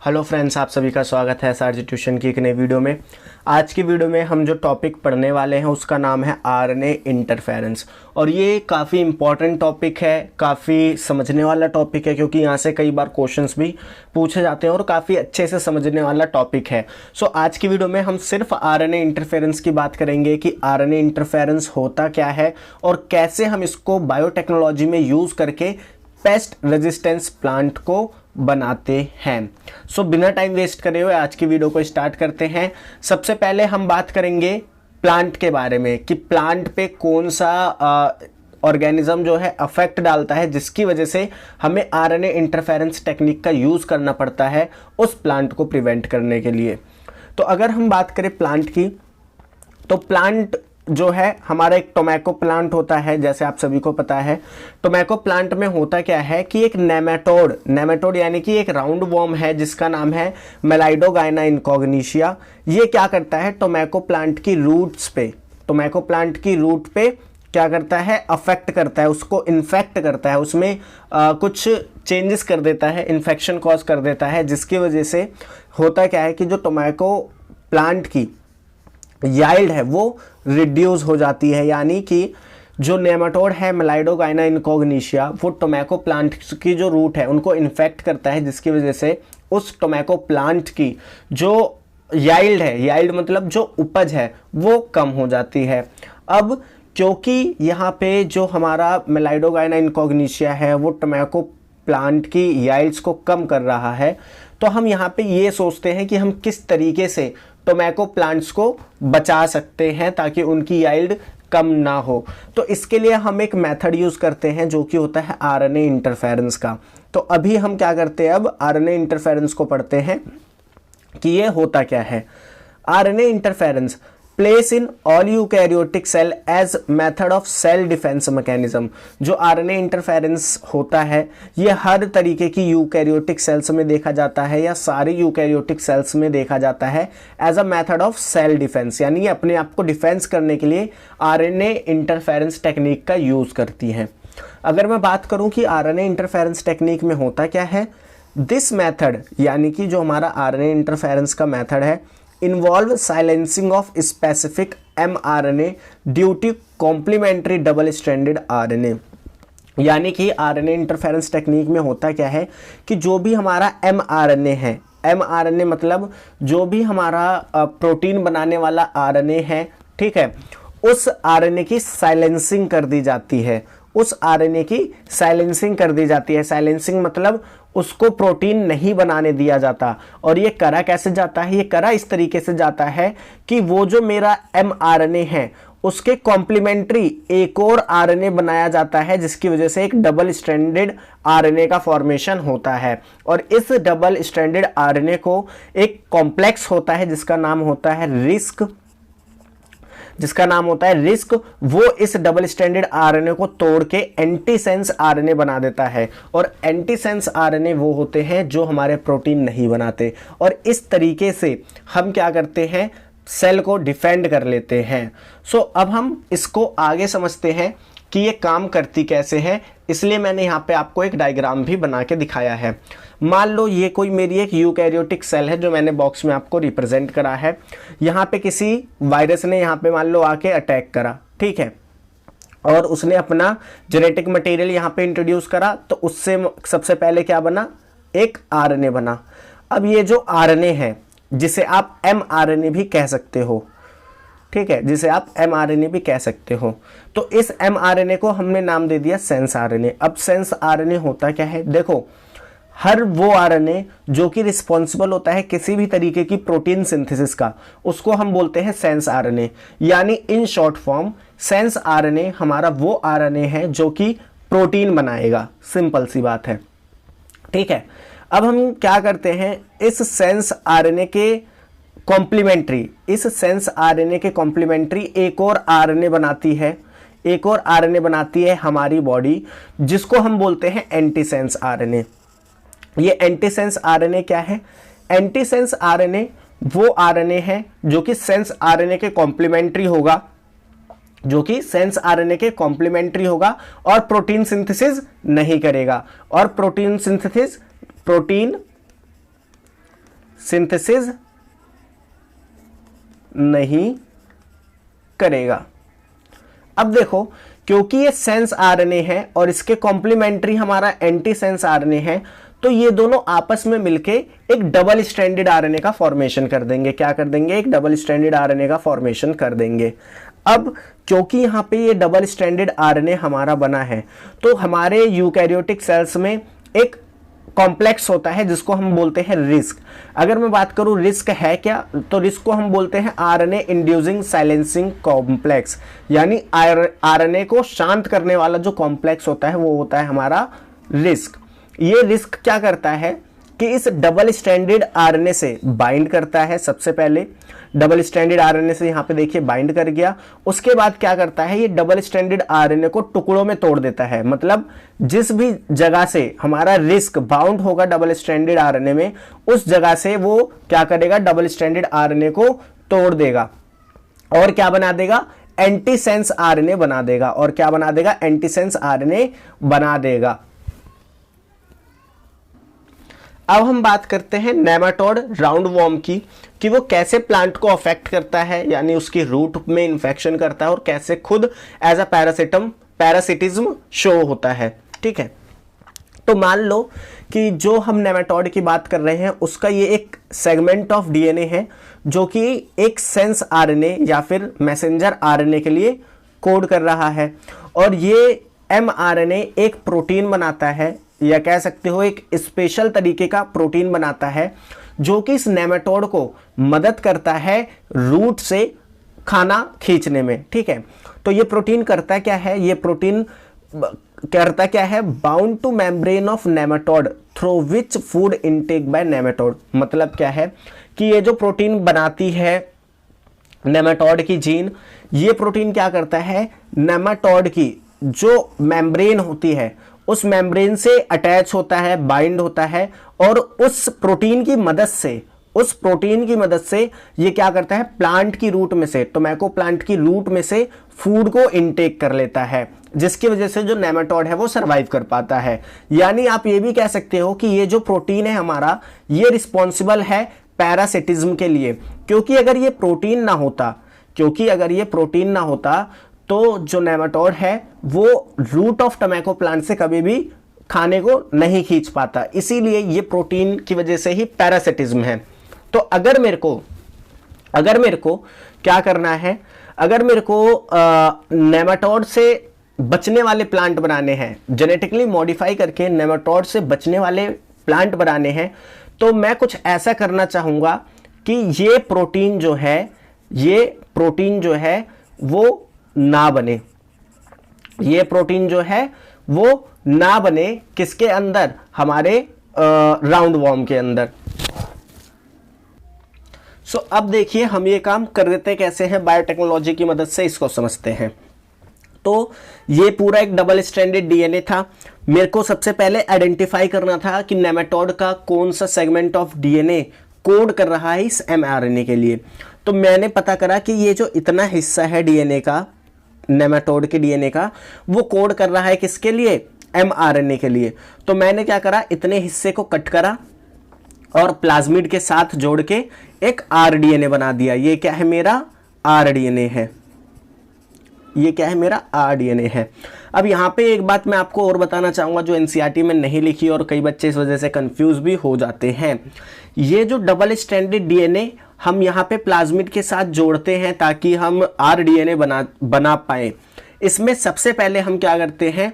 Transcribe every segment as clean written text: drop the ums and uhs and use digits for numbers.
Hello friends, आप सभी का स्वागत है एसआरजी ट्यूशन की एक नई वीडियो में। आज की वीडियो में हम जो टॉपिक पढ़ने वाले हैं उसका नाम है आरएनए इंटरफेरेंस। और ये काफ़ी इम्पॉर्टेंट टॉपिक है, काफ़ी समझने वाला टॉपिक है, क्योंकि यहाँ से कई बार क्वेश्चंस भी पूछे जाते हैं और काफ़ी अच्छे से समझने वाला टॉपिक है। सो आज की वीडियो में हम सिर्फ आरएनए इंटरफेरेंस की बात करेंगे कि आरएनए इंटरफेरेंस होता क्या है और कैसे हम इसको बायोटेक्नोलॉजी में यूज़ करके पेस्ट रेजिस्टेंस प्लांट को बनाते हैं। सो बिना टाइम वेस्ट करे हुए आज की वीडियो को स्टार्ट करते हैं। सबसे पहले हम बात करेंगे प्लांट के बारे में कि प्लांट पे कौन सा ऑर्गेनिज्म जो है अफेक्ट डालता है, जिसकी वजह से हमें आरएनए इंटरफेरेंस टेक्निक का यूज़ करना पड़ता है उस प्लांट को प्रिवेंट करने के लिए। तो अगर हम बात करें प्लांट की, तो प्लांट जो है हमारा एक टोमेको प्लांट होता है, जैसे आप सभी को पता है। टोमेको प्लांट में होता क्या है कि एक नेमेटोड यानी कि एक राउंड वॉर्म है जिसका नाम है मेलाइडोगाइना इनकॉग्निशिया। ये क्या करता है, टोमेको प्लांट की रूट पे क्या करता है, अफेक्ट करता है, उसको इन्फेक्ट करता है, उसमें कुछ चेंजेस कर देता है, इन्फेक्शन कॉज कर देता है, जिसकी वजह से होता क्या है कि जो टोमेको प्लांट की याइल्ड है वो रिड्यूस हो जाती है। यानी कि जो नेमाटोड है मेलाइडोगाइना इनकॉग्निशिया, वो टोमेको प्लांट की जो रूट है उनको इन्फेक्ट करता है, जिसकी वजह से उस टोमेको प्लांट की जो याइल्ड मतलब जो उपज है वो कम हो जाती है। अब क्योंकि यहाँ पे जो हमारा मेलाइडोगाइना इनकॉग्निशिया है वो टोमेको प्लांट की याइल्ड्स को कम कर रहा है, तो हम यहाँ पे ये सोचते हैं कि हम किस तरीके से टोमेको प्लांट्स को बचा सकते हैं ताकि उनकी याइल्ड कम ना हो। तो इसके लिए हम एक मेथड यूज करते हैं जो कि होता है आरएनए इंटरफेरेंस का। तो अभी हम क्या करते हैं, अब आरएनए इंटरफेरेंस को पढ़ते हैं कि ये होता क्या है। RNA interference place in all eukaryotic cell as method of cell defence mechanism. जो आरएनए इंटरफेरेंस होता है ये हर तरीके की यूकैरियोटिक सेल्स में देखा जाता है या सारी यूकैरियोटिक सेल्स में देखा जाता है as a method of cell defence, यानी अपने आप को डिफेंस करने के लिए आरएनए इंटरफेरेंस टेक्निक का यूज करती है। अगर मैं बात करूं कि आरएनए इंटरफेरेंस टेक्निक में होता क्या है, दिस मेथड यानी कि जो हमारा आरएनए इंटरफेरेंस का मेथड है involve silencing of specific mRNA due to complementary double stranded RNA. यानी कि आरएनए इंटरफेरेंस टेक्निक में होता क्या है कि जो भी हमारा mRNA है, mRNA मतलब जो भी हमारा प्रोटीन बनाने वाला आरएनए है, ठीक है, उस आरएनए की साइलेंसिंग कर दी जाती है। साइलेंसिंग मतलब उसको प्रोटीन नहीं बनाने दिया जाता। और ये करा कैसे जाता है, ये करा इस तरीके से जाता है कि वो जो मेरा mRNA है उसके कॉम्प्लीमेंट्री एक और आरएनए बनाया जाता है, जिसकी वजह से एक डबल स्ट्रैंडेड आरएनए का फॉर्मेशन होता है। और इस डबल स्ट्रैंडेड आरएनए को एक कॉम्प्लेक्स होता है जिसका नाम होता है रिस्क, वो इस डबल स्ट्रैंडेड आरएनए को तोड़ के एंटीसेंस आरएनए बना देता है। और एंटीसेंस आरएनए वो होते हैं जो हमारे प्रोटीन नहीं बनाते। और इस तरीके से हम क्या करते हैं, सेल को डिफेंड कर लेते हैं। सो अब हम इसको आगे समझते हैं कि ये काम करती कैसे है, इसलिए मैंने यहाँ पे आपको एक डायग्राम भी बना के दिखाया है। मान लो ये कोई मेरी एक यूकैरियोटिक सेल है जो मैंने बॉक्स में आपको रिप्रेजेंट करा है। यहाँ पे किसी वायरस ने यहाँ पे मान लो आके अटैक करा, ठीक है, और उसने अपना जेनेटिक मटेरियल यहाँ पे इंट्रोड्यूस करा, तो उससे सबसे पहले क्या बना, एक आरएनए बना। अब ये जो आरएनए है जिसे आप mRNA भी कह सकते हो, ठीक है, जिसे आप mRNA भी कह सकते हो, तो इस mRNA को हमने नाम दे दिया सेंस आरएनए। अब सेंस आरएनए होता क्या है, देखो, हर वो आरएनए जो कि रिस्पॉन्सिबल होता है किसी भी तरीके की प्रोटीन सिंथेसिस का, उसको हम बोलते हैं सेंस आरएनए। यानी in short form sense RNA हमारा वो आरएनए है जो कि प्रोटीन बनाएगा, सिंपल सी बात है, ठीक है। अब हम क्या करते हैं, इस सेंस आरएनए के कॉम्प्लीमेंट्री एक और आरएनए बनाती है हमारी बॉडी, जिसको हम बोलते हैं एंटीसेंस आरएनए। ये एंटीसेंस आरएनए क्या है, एंटीसेंस आरएनए वो आरएनए है जो कि सेंस आरएनए के कॉम्प्लीमेंट्री होगा, और प्रोटीन सिंथेसिस नहीं करेगा। और प्रोटीन सिंथेसिस नहीं करेगा। अब देखो, क्योंकि ये सेंस आरएनए है और इसके कॉम्प्लीमेंट्री हमारा एंटी सेंस आरएनए है, तो ये दोनों आपस में मिलके एक डबल स्ट्रैंडेड आरएनए का फॉर्मेशन कर देंगे। क्या कर देंगे? एक डबल स्ट्रैंडेड आरएनए का फॉर्मेशन कर देंगे। अब क्योंकि यहाँ पे ये डबल स्ट्रैंडेड आरएनए हमारा बना है, तो हमारे यूकैरियोटिक सेल्स में एक कॉम्प्लेक्स होता है जिसको हम बोलते हैं रिस्क। अगर मैं बात करूं रिस्क है क्या, तो रिस्क को हम बोलते हैं आरएनए इंड्यूसिंग साइलेंसिंग कॉम्प्लेक्स, यानी आरएनए को शांत करने वाला जो कॉम्प्लेक्स होता है वो होता है हमारा रिस्क। ये रिस्क क्या करता है कि इस डबल स्ट्रैंडेड आरएनए से बाइंड करता है। सबसे पहले डबल स्ट्रैंडेड आरएनए से यहाँ पे देखिए बाइंड कर गया। उसके बाद क्या करता है, ये डबल स्ट्रैंडेड आरएनए को टुकड़ों में तोड़ देता है। मतलब जिस भी जगह से हमारा रिस्क बाउंड होगा डबल स्ट्रैंडेड आरएनए में, उस जगह से वो क्या करेगा, डबल स्ट्रैंडेड आरएनए को तोड़ देगा और क्या बना देगा, एंटीसेंस आरएनए बना देगा। और क्या बना देगा, एंटीसेंस आरएनए बना देगा। अब हम बात करते हैं नेमाटोड राउंड वॉर्म की, कि वो कैसे प्लांट को अफेक्ट करता है, यानी उसकी रूट में इन्फेक्शन करता है और कैसे खुद एज अ पैरासिटिज्म शो होता है। ठीक है, तो मान लो कि जो हम नेमाटोड की बात कर रहे हैं उसका ये एक सेगमेंट ऑफ डीएनए है जो कि एक सेंस आरएनए या फिर मैसेंजर आरएनए के लिए कोड कर रहा है, और ये एमआरएनए एक प्रोटीन बनाता है, या कह सकते हो एक स्पेशल तरीके का प्रोटीन बनाता है जो कि इस नेमाटोड को मदद करता है रूट से खाना खींचने में। ठीक है, तो ये प्रोटीन करता क्या है, ये प्रोटीन करता क्या है, bound to membrane of nematode through which food intake by nematode. मतलब क्या है कि ये जो प्रोटीन बनाती है नेमाटोड की जीन, ये प्रोटीन क्या करता है, नेमाटोड की जो मेम्ब्रेन होती है उस मेम्ब्रेन से अटैच होता है, बाइंड होता है, और उस प्रोटीन की मदद से ये क्या करता है, प्लांट की रूट में से, टोमेटो प्लांट की रूट में से फूड को इनटेक कर लेता है, जिसकी वजह से जो नेमाटोड है वो सरवाइव कर पाता है। यानी आप ये भी कह सकते हो कि ये जो प्रोटीन है हमारा, ये रिस्पॉन्सिबल है पैरासिटिज्म के लिए, क्योंकि अगर ये प्रोटीन ना होता तो जो नेमाटोड है वो रूट ऑफ टोमेटो प्लांट से कभी भी खाने को नहीं खींच पाता। इसीलिए ये प्रोटीन की वजह से ही पैरासिटिज्म है। तो अगर मेरे को क्या करना है, अगर मेरे को नेमाटोड से बचने वाले प्लांट बनाने हैं, जेनेटिकली मॉडिफाई करके नेमाटोड से बचने वाले प्लांट बनाने हैं, तो मैं कुछ ऐसा करना चाहूंगा कि ये प्रोटीन जो है वो ना बने। ये प्रोटीन जो है वो ना बने किसके अंदर, हमारे राउंड वॉर्म के अंदर। सो अब देखिए हम ये काम कर देते कैसे हैं, बायोटेक्नोलॉजी की मदद से इसको समझते हैं। तो ये पूरा एक डबल स्ट्रैंडेड डीएनए था। मेरे को सबसे पहले आइडेंटिफाई करना था कि नेमाटोड का कौन सा सेगमेंट ऑफ डीएनए कोड कर रहा है इस एमआरएनए के लिए। तो मैंने पता करा कि ये जो इतना हिस्सा है डीएनए का, नेमाटोड के डीएनए का, वो कोड कर रहा है किसके लिए, एमआरएनए के लिए। तो मैंने क्या करा, इतने हिस्से को कट करा और प्लाज्मिड के साथ जोड़ के एक आरडीएनए बना दिया। ये क्या है, मेरा आरडीएनए है। ये क्या है, मेरा आरडीएनए है। अब यहाँ पे एक बात मैं आपको और बताना चाहूँगा जो एनसीईआरटी में नहीं लिखी और कई बच्चे इस वजह से कंफ्यूज भी हो जाते हैं। ये जो डबल स्ट्रैंडेड डीएनए हम यहाँ पे प्लाज्मिड के साथ जोड़ते हैं ताकि हम आरडीएनए बना पाए, इसमें सबसे पहले हम क्या करते हैं,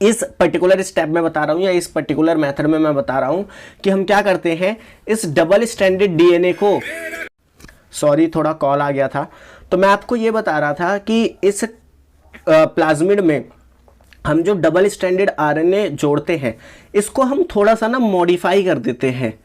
इस पर्टिकुलर स्टेप में बता रहा हूँ या इस पर्टिकुलर मेथड में मैं बता रहा हूँ कि हम क्या करते हैं, इस डबल स्ट्रैंडेड डीएनए को, सॉरी थोड़ा कॉल आ गया था, तो मैं आपको ये बता रहा था कि इस प्लाज्मिड में हम जो डबल स्ट्रैंडेड आरएनए जोड़ते हैं इसको हम थोड़ा सा ना मॉडिफाई कर देते हैं।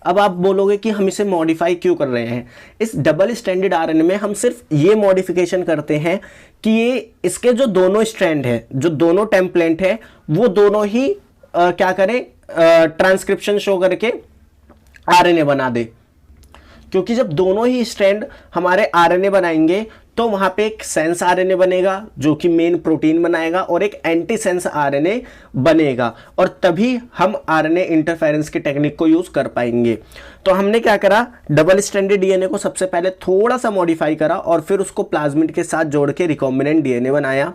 अब आप बोलोगे कि हम इसे मॉडिफाई क्यों कर रहे हैं, इस डबल स्ट्रैंडेड आरएनए में हम सिर्फ ये मॉडिफिकेशन करते हैं कि ये इसके जो दोनों स्ट्रैंड है, जो दोनों टेम्पलेट है, वो दोनों ही क्या करें, ट्रांसक्रिप्शन शो करके आरएनए बना दे। क्योंकि जब दोनों ही स्ट्रैंड हमारे आरएनए बनाएंगे तो वहां पे एक सेंस आरएनए बनेगा जो कि मेन प्रोटीन बनाएगा और एक एंटी सेंस आरएनए बनेगा, और तभी हम आरएनए इंटरफेरेंस की टेक्निक को यूज कर पाएंगे। तो हमने क्या करा, डबल स्ट्रैंडेड डीएनए को सबसे पहले थोड़ा सा मॉडिफाई करा और फिर उसको प्लाज्मिड के साथ जोड़ के रिकॉम्बिनेंट डीएनए बनाया।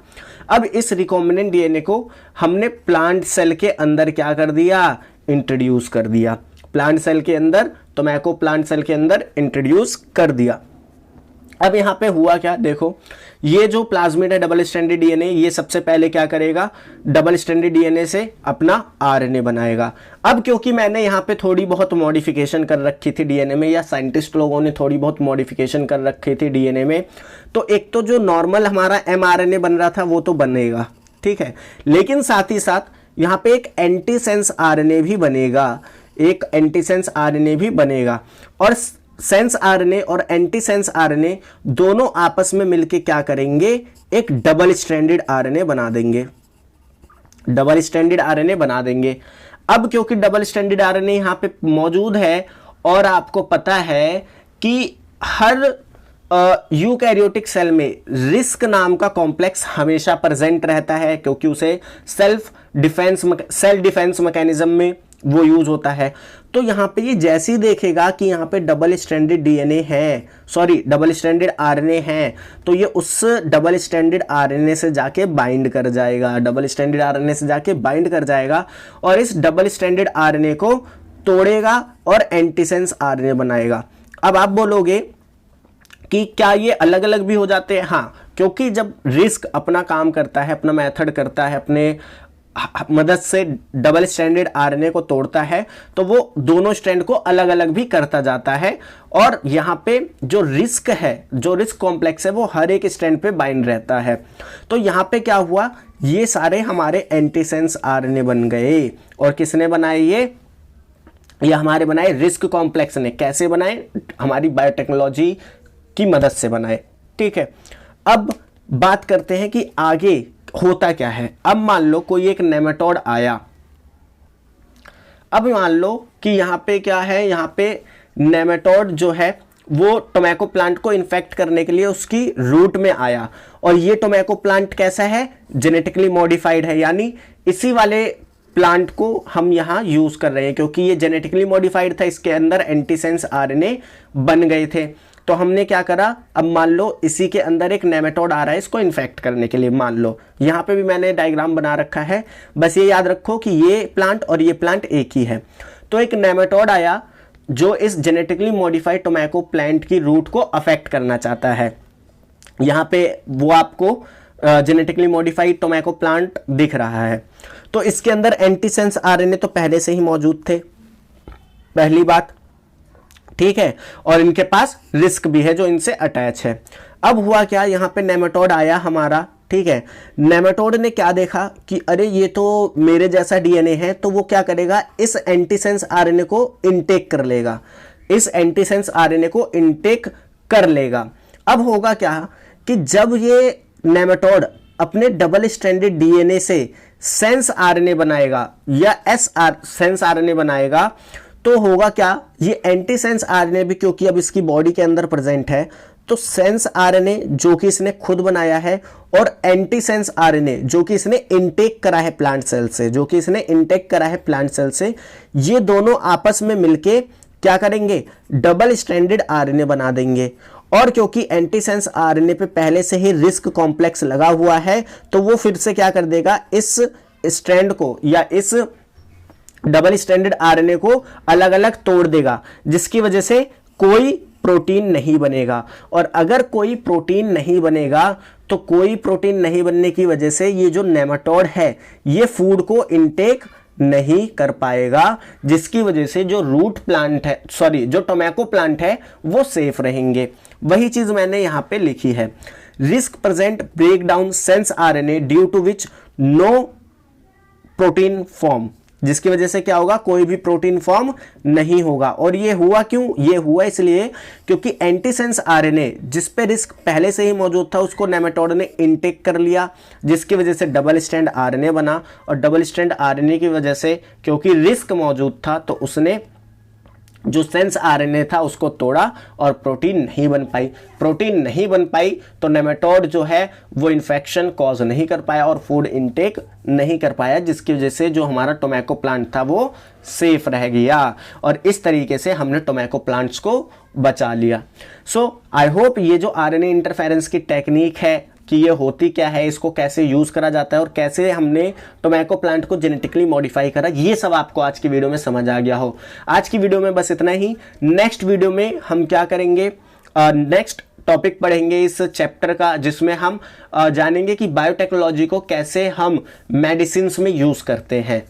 अब इस रिकॉम्बिनेंट डीएनए को हमने प्लांट सेल के अंदर क्या कर दिया, इंट्रोड्यूस कर दिया। प्लांट सेल के अंदर, टोमेको प्लांट सेल के अंदर इंट्रोड्यूस कर दिया। अब यहाँ पे हुआ क्या, देखो ये जो प्लाज्मिड है डबल स्ट्रैंडेड डीएनए, ये सबसे पहले क्या करेगा, डबल स्ट्रैंडेड डीएनए से अपना आरएनए बनाएगा। अब क्योंकि मैंने यहाँ पे थोड़ी बहुत मॉडिफिकेशन कर रखी थी डीएनए में, या साइंटिस्ट लोगों ने थोड़ी बहुत मॉडिफिकेशन कर रखी थी डीएनए में, तो एक तो जो नॉर्मल हमारा एमआरएनए बन रहा था वो तो बनेगा, ठीक है, लेकिन साथ ही साथ यहाँ पे एक एंटीसेंस आरएनए भी बनेगा, एक एंटीसेंस आरएनए भी बनेगा। और सेंस आरएनए और एंटीसेंस आरएनए दोनों आपस में मिलके क्या करेंगे, एक डबल स्ट्रैंडेड आरएनए बना देंगे, डबल स्ट्रैंडेड आरएनए बना देंगे। अब क्योंकि डबल स्ट्रैंडेड आरएनए यहां पे मौजूद है और आपको पता है कि हर यूकैरियोटिक सेल में रिस्क नाम का कॉम्प्लेक्स हमेशा प्रेजेंट रहता है, क्योंकि उसे सेल्फ डिफेंस मैकेनिज्म में वो यूज होता है। तो यहाँ पे ये जैसे ही देखेगा कि यहाँ पे डबल स्ट्रैंडेड डीएनए है, सॉरी डबल स्ट्रैंडेड आरएनए है, तो ये उस डबल स्ट्रैंडेड आरएनए से जाके बाइंड कर जाएगा, डबल स्ट्रैंडेड आरएनए से जाके बाइंड कर जाएगा और इस डबल स्ट्रैंडेड आरएनए को तोड़ेगा और एंटीसेंस आरएनए बनाएगा। अब आप बोलोगे कि क्या ये अलग अलग भी हो जाते हैं? हाँ, क्योंकि जब रिस्क अपना काम करता है, अपना मेथड करता है, अपने मदद से डबल स्ट्रैंडेड आरएनए को तोड़ता है, तो वो दोनों स्ट्रैंड को अलग अलग भी करता जाता है। और यहाँ पे जो रिस्क है, जो रिस्क कॉम्प्लेक्स है, वो हर एक स्ट्रैंड पे बाइंड रहता है। तो यहाँ पे क्या हुआ, ये सारे हमारे एंटीसेंस आरएनए बन गए। और किसने बनाए ये हमारे बनाए रिस्क कॉम्प्लेक्स ने। कैसे बनाए? हमारी बायोटेक्नोलॉजी की मदद से बनाए, ठीक है। अब बात करते हैं कि आगे होता क्या है। अब मान लो कोई एक नेमाटोड आया, अब मान लो कि यहां पे क्या है, यहां पे नेमाटोड जो है वो टोमेको प्लांट को इन्फेक्ट करने के लिए उसकी रूट में आया, और ये टोमेको प्लांट कैसा है, जेनेटिकली मॉडिफाइड है, यानी इसी वाले प्लांट को हम यहां यूज कर रहे हैं क्योंकि ये जेनेटिकली मॉडिफाइड था, इसके अंदर एंटीसेंस आरएनए बन गए थे। तो हमने क्या करा, अब मान लो इसी के अंदर एक नेमाटोड आ रहा है इसको इन्फेक्ट करने के लिए। मान लो यहां पे भी मैंने डायग्राम बना रखा है, बस ये याद रखो कि ये प्लांट और ये प्लांट एक ही है। तो एक नेमाटोड आया जो इस जेनेटिकली मॉडिफाइड टोमेको प्लांट की रूट को अफेक्ट करना चाहता है। यहां पे वो आपको जेनेटिकली मॉडिफाइड टोमेको प्लांट दिख रहा है। तो इसके अंदर एंटीसेंस आरएनए तो पहले से ही मौजूद थे, पहली बात, ठीक है, और इनके पास रिस्क भी है जो इनसे अटैच है। अब हुआ क्या, यहां पे नेमाटोड आया हमारा, ठीक है। नेमाटोड ने क्या देखा कि अरे ये तो मेरे जैसा डीएनए है, तो वो क्या करेगा, इस एंटीसेंस आरएनए को इनटेक कर लेगा, इस एंटीसेंस आरएनए को इनटेक कर लेगा। अब होगा क्या कि जब ये नेमाटोड अपने डबल स्ट्रैंडेड डीएनए से सेंस आरएनए बनाएगा या सेंस आरएनए बनाएगा, तो होगा क्या, ये एंटीसेंस आरएनए भी क्योंकि अब इसकी बॉडी के अंदर प्रेजेंट है, तो सेंस आरएनए जो कि इसने खुद बनाया है और एंटीसेंस आरएनए जो कि इसने इनटेक करा है प्लांट सेल से, जो कि इसने इनटेक करा है प्लांट सेल से, ये दोनों आपस में मिलके क्या करेंगे, डबल स्ट्रैंडेड आरएनए बना देंगे। और क्योंकि एंटीसेंस आरएनए पे पहले से ही रिस्क कॉम्प्लेक्स लगा हुआ है, तो वो फिर से क्या कर देगा, इस स्ट्रैंड को या इस डबल स्ट्रैंडेड आरएनए को अलग अलग तोड़ देगा, जिसकी वजह से कोई प्रोटीन नहीं बनेगा। और अगर कोई प्रोटीन नहीं बनेगा, तो कोई प्रोटीन नहीं बनने की वजह से ये जो नेमाटोड है ये फूड को इनटेक नहीं कर पाएगा, जिसकी वजह से जो रूट प्लांट है, सॉरी जो टोमेको प्लांट है, वो सेफ रहेंगे। वही चीज मैंने यहां पे लिखी है, RISC present break down sense RNA due to which no protein form, जिसकी वजह से क्या होगा, कोई भी प्रोटीन फॉर्म नहीं होगा। और ये हुआ क्यों, ये हुआ इसलिए क्योंकि एंटीसेंस आरएनए जिस पे रिस्क पहले से ही मौजूद था उसको नेमाटोड ने इनटेक कर लिया, जिसकी वजह से डबल स्ट्रैंड आरएनए बना। और डबल स्ट्रैंड आरएनए की वजह से क्योंकि रिस्क मौजूद था, तो उसने जो सेंस आरएनए था उसको तोड़ा और प्रोटीन नहीं बन पाई। प्रोटीन नहीं बन पाई तो नेमेटोड जो है वो इन्फेक्शन कॉज नहीं कर पाया और फूड इनटेक नहीं कर पाया, जिसकी वजह से जो हमारा टोमेटो प्लांट था वो सेफ रह गया और इस तरीके से हमने टोमेटो प्लांट्स को बचा लिया। सो आई होप ये जो आरएनए इंटरफेरेंस की टेक्निक है कि ये होती क्या है, इसको कैसे यूज़ करा जाता है और कैसे हमने टोमेटो प्लांट को जेनेटिकली मॉडिफाई करा, ये सब आपको आज की वीडियो में समझ आ गया हो। आज की वीडियो में बस इतना ही। नेक्स्ट वीडियो में हम क्या करेंगे, नेक्स्ट टॉपिक पढ़ेंगे इस चैप्टर का, जिसमें हम जानेंगे कि बायोटेक्नोलॉजी को कैसे हम मेडिसिन में यूज़ करते हैं।